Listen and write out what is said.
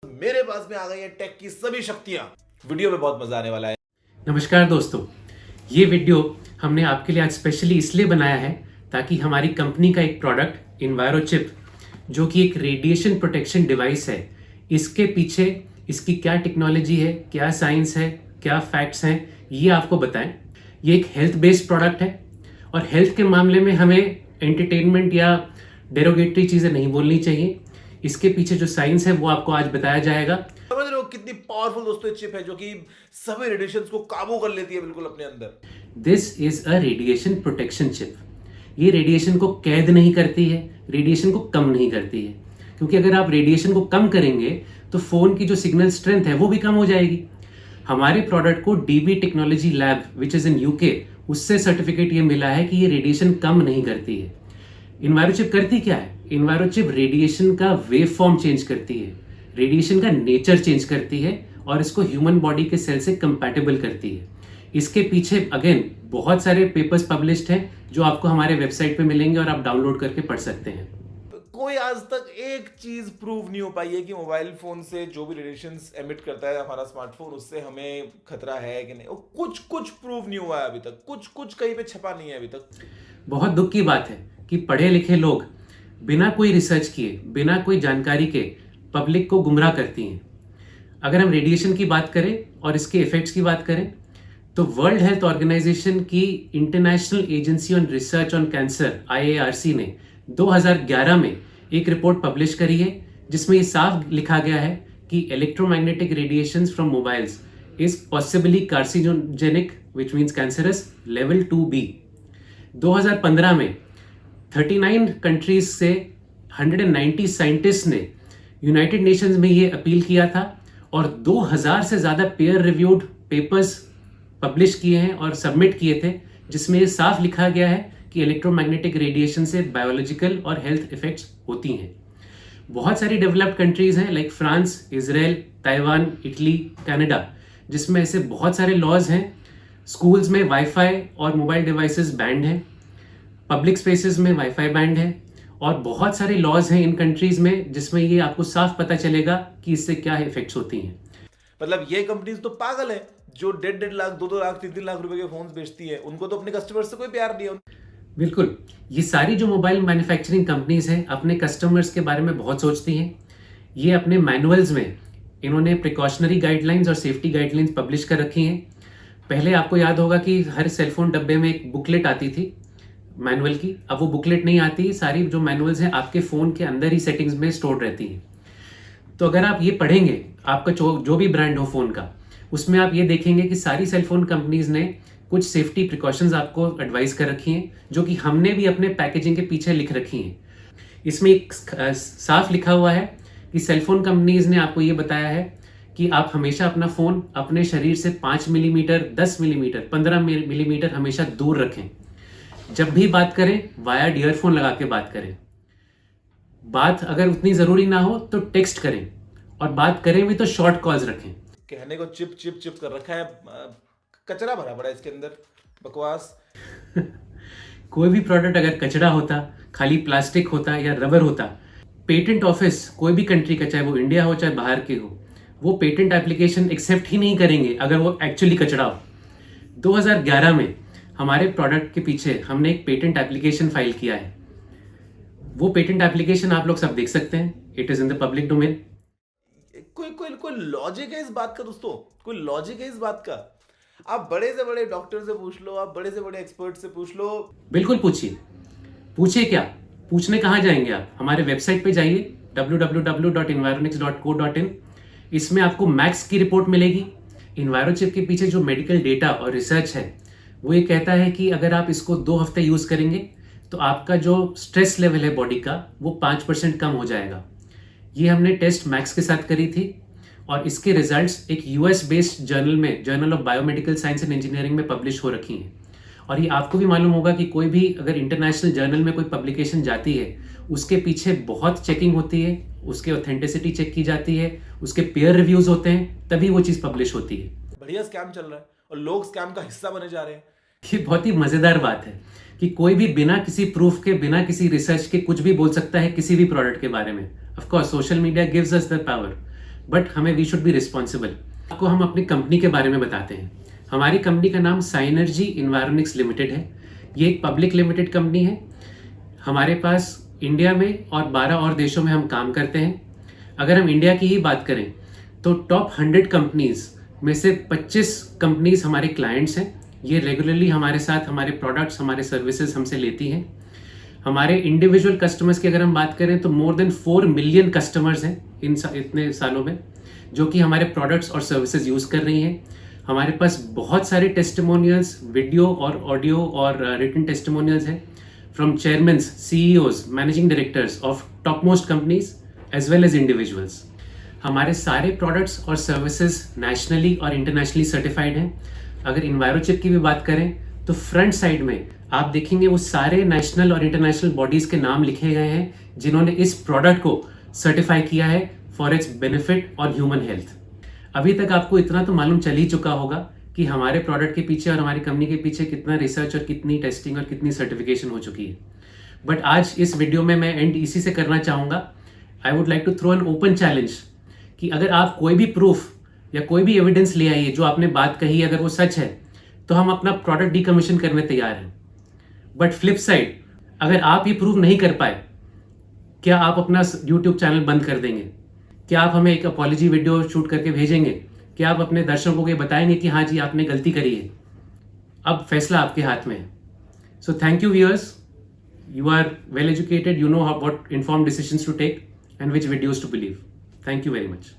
मेरे पास में आ गई है टेक की सभी शक्तियां। वीडियो में बहुत मजा आने वाला है। नमस्कार दोस्तों, ये वीडियो हमने आपके लिए आज स्पेशली इसलिए बनाया है ताकि हमारी कंपनी का एक प्रोडक्ट इन्वायरोचिप, जो कि एक रेडिएशन प्रोटेक्शन डिवाइस है, इसके पीछे इसकी क्या टेक्नोलॉजी है, क्या साइंस है, क्या फैक्ट्स हैं, ये आपको बताएं। ये एक हेल्थ बेस्ड प्रोडक्ट है और हेल्थ के मामले में हमें एंटरटेनमेंट या डेरोगेटरी चीज़ें नहीं बोलनी चाहिए। इसके पीछे जो साइंस है वो आपको आज बताया जाएगा। समझ रहे हो कितनी पावरफुल दोस्तों चिप है जो कि सभी रेडिएशन को काबू कर लेती है बिल्कुल अपने अंदर। This is a radiation protection chip. ये रेडिएशन को कैद नहीं करती है, रेडिएशन को कम नहीं करती है, क्योंकि अगर आप रेडिएशन को कम करेंगे तो फोन की जो सिग्नल स्ट्रेंथ है वो भी कम हो जाएगी। हमारे प्रोडक्ट को dB technology lab which is in UK, उससे सर्टिफिकेट ये मिला है कि ये रेडिएशन कम नहीं करती है। इन्वायरोचिप करती क्या है? इन्वायरोचिप रेडिएशन का वेव फॉर्म चेंज करती है, रेडिएशन का नेचर चेंज करती है और इसको ह्यूमन बॉडी के सेल से कंपैटिबल करती है। इसके पीछे अगेन बहुत सारे पेपर्स पब्लिश्ड हैं जो आपको हमारे वेबसाइट पे मिलेंगे और आप डाउनलोड करके पढ़ सकते हैं। कोई आज तक एक चीज प्रूव नहीं हो पाई है कि मोबाइल फोन से जो भी रेडिएशंस एमिट करता है हमारा स्मार्टफोन, उससे हमें खतरा है कि नहीं। कुछ कुछ प्रूव नहीं हुआ है अभी तक, कुछ कुछ कहीं पे छपा नहीं है अभी तक। बहुत दुख की बात है कि पढ़े लिखे लोग बिना कोई रिसर्च किए, बिना कोई जानकारी के पब्लिक को गुमराह करती हैं। अगर हम रेडिएशन की बात करें और इसके इफेक्ट्स की बात करें तो वर्ल्ड हेल्थ ऑर्गेनाइजेशन की international agency on research on cancer IARC ने 2011 में एक रिपोर्ट पब्लिश करी है जिसमें ये साफ लिखा गया है कि electromagnetic radiations from mobiles is possibly carcinogenic which means cancerous level 2B। 2015 में 39 कंट्रीज से 190 साइंटिस्ट ने यूनाइटेड नेशंस में ये अपील किया था और 2000 से ज्यादा पेयर रिव्यूड पेपर्स पब्लिश किए हैं और सबमिट किए थे, जिसमें ये साफ लिखा गया है कि इलेक्ट्रोमैग्नेटिक रेडिएशन से बायोलॉजिकल और हेल्थ इफेक्ट्स होती हैं। बहुत सारी डेवलप्ड कंट्रीज हैं like France, Israel, Taiwan, Italy, Canada, जिसमें ऐसे बहुत सारे लॉज हैं। स्कूल्स में वाईफाई और मोबाइल डिवाइसेस बैंड हैं, पब्लिक स्पेसेस में वाईफाई बैंड है और बहुत सारे लॉज हैं इन कंट्रीज में जिसमें ये आपको साफ पता चलेगा कि इससे क्या इफेक्ट्स होती हैं। मतलब ये कंपनीज तो पागल है जो 1.5 लाख 2 लाख 3 लाख रुपए के फोन्स बेचती है। उनको तो अपने कस्टमर्स से कोई प्यार नहीं है। बिल्कुल, ये सारी जो मोबाइल मैन्युफैक्चरिंग कंपनीज हैं अपने कस्टमर्स के बारे में बहुत सोचती हैं। ये अपने मैनुअल्स में इन्होंने प्रिकॉशनरी गाइडलाइंस और सेफ्टी गाइडलाइंस पब्लिश कर रखी हैं। पहले आपको याद होगा कि हर सेलफोन डब्बे में एक बुकलेट आती थी मैनुअल की। अब वो बुकलेट नहीं आती, सारी जो मैनुअल्स हैं आपके फोन के अंदर ही सेटिंग्स में स्टोर रहती हैं। तो अगर आप ये पढ़ेंगे, आपका जो भी ब्रांड हो फोन का, उसमें आप ये देखेंगे कि सारी सेलफोन कंपनीज ने कुछ सेफ्टी प्रिकॉशंस आपको एडवाइस कर रखी हैं, जो कि हमने भी अपने पैकेजिंग के पीछे लिख रखी हैं। इसमें एक साफ लिखा हुआ है कि सेलफोन कंपनीज ने आपको ये बताया है कि आप हमेशा अपना फोन अपने शरीर से 5 मिलीमीटर, 10 मिलीमीटर, 15 मिलीमीटर हमेशा दूर रखें। जब भी बात करें वायर्ड ईयरफोन लगा के बात करें। बात अगर उतनी जरूरी ना हो तो टेक्स्ट करें और बात करें भी तो शॉर्ट कॉल्स रखें। कहने को चिप चिप चिप कर रखा है, कचरा भरा पड़ा है इसके अंदर, बकवास। कोई भी प्रोडक्ट अगर कचरा होता, खाली प्लास्टिक होता या रबर होता, पेटेंट ऑफिस कोई भी कंट्री का, चाहे वो इंडिया हो चाहे बाहर के हो, वो पेटेंट एप्लीकेशन एक्सेप्ट ही नहीं करेंगे अगर वो एक्चुअली कचरा हो। 2011 में हमारे प्रोडक्ट के पीछे हमने एक पेटेंट एप्लीकेशन फाइल किया है। वो पेटेंट एप्लीकेशन आप लोग सब देख सकते हैं, it is in the public domain. कोई लॉजिक है इस बात का दोस्तों? कोई लॉजिक है इस बात का? आप बड़े से बड़े डॉक्टर से पूछ लो, आप बड़े से बड़े एक्सपर्ट से पूछ लो। बिल्कुल पूछिए। पूछिए क्या, पूछने कहाँ जाएंगे आप? हमारे वेबसाइट पे जाइए www.environix.co.in। इसमें आपको मैक्स की रिपोर्ट मिलेगी। इन्वायरोचिप के पीछे जो मेडिकल डेटा और रिसर्च है वो ये कहता है कि अगर आप इसको 2 हफ्ते यूज करेंगे तो आपका जो स्ट्रेस लेवल है बॉडी का वो 5% कम हो जाएगा। ये हमने टेस्ट मैक्स के साथ करी थी और इसके रिजल्ट्स एक US बेस्ड जर्नल में, journal of biomedical science and engineering में पब्लिश हो रखी हैं। और ये आपको भी मालूम होगा कि कोई भी अगर इंटरनेशनल जर्नल में कोई पब्लिकेशन जाती है उसके पीछे बहुत चेकिंग होती है, उसके ऑथेंटिसिटी चेक की जाती है, उसके पेयर रिव्यूज होते हैं, तभी वो चीज़ पब्लिश होती है। बढ़िया स्कैम चल रहा है और लोग स्कैम का हिस्सा बने जा रहे हैं। ये बहुत ही मजेदार बात है कि कोई भी बिना किसी प्रूफ के, बिना किसी रिसर्च के कुछ भी बोल सकता है किसी भी प्रोडक्ट के बारे में। Of course social media gives us the power, but हमें वी शुड बी रिस्पॉन्सिबल। आपको हम अपनी कंपनी के बारे में बताते हैं। हमारी कंपनी का नाम साइनर्जी इन्वायरोनिक्स लिमिटेड है। ये एक पब्लिक लिमिटेड कंपनी है। हमारे पास इंडिया में और 12 और देशों में हम काम करते हैं। अगर हम इंडिया की ही बात करें तो टॉप 100 कंपनीज में से 25 कंपनीज हमारे क्लाइंट्स हैं। ये रेगुलरली हमारे साथ हमारे प्रोडक्ट्स, हमारे सर्विसेज हमसे लेती हैं। हमारे इंडिविजुअल कस्टमर्स की अगर हम बात करें तो मोर देन 4 मिलियन कस्टमर्स हैं इतने सालों में, जो कि हमारे प्रोडक्ट्स और सर्विसेज यूज़ कर रही हैं। हमारे पास बहुत सारे टेस्टिमोनियल्स, वीडियो और ऑडियो और रिटन टेस्टिमोनियल्स हैं from chairman, CEOs, managing directors of top most companies as well as individuals. हमारे सारे प्रोडक्ट्स और सर्विसेज नेशनली और इंटरनेशनली सर्टिफाइड हैं। अगर इन्वायरोचिप की भी बात करें तो फ्रंट साइड में आप देखेंगे वो सारे नेशनल और इंटरनेशनल बॉडीज के नाम लिखे गए हैं जिन्होंने इस प्रोडक्ट को सर्टिफाई किया है फॉर इट्स बेनिफिट और ह्यूमन हेल्थ। अभी तक आपको इतना तो मालूम चल ही चुका होगा कि हमारे प्रोडक्ट के पीछे और हमारी कंपनी के पीछे कितना रिसर्च और कितनी टेस्टिंग और कितनी सर्टिफिकेशन हो चुकी है। बट आज इस वीडियो में मैं एंड इसी से करना चाहूँगा। I would like to throw an open challenge कि अगर आप कोई भी प्रूफ या कोई भी एविडेंस ले आइए जो आपने बात कही, अगर वो सच है तो हम अपना प्रोडक्ट डीकमीशन करने तैयार हैं। बट फ्लिप साइड, अगर आप ये प्रूव नहीं कर पाए, क्या आप अपना YouTube चैनल बंद कर देंगे? क्या आप हमें एक अपॉलॉजी वीडियो शूट करके भेजेंगे? क्या आप अपने दर्शकों को बताएंगे कि हाँ जी आपने गलती करी है? अब फैसला आपके हाथ में है। So thank you viewers, you are well educated, you know what informed decisions to take and which videos to believe. Thank you very much.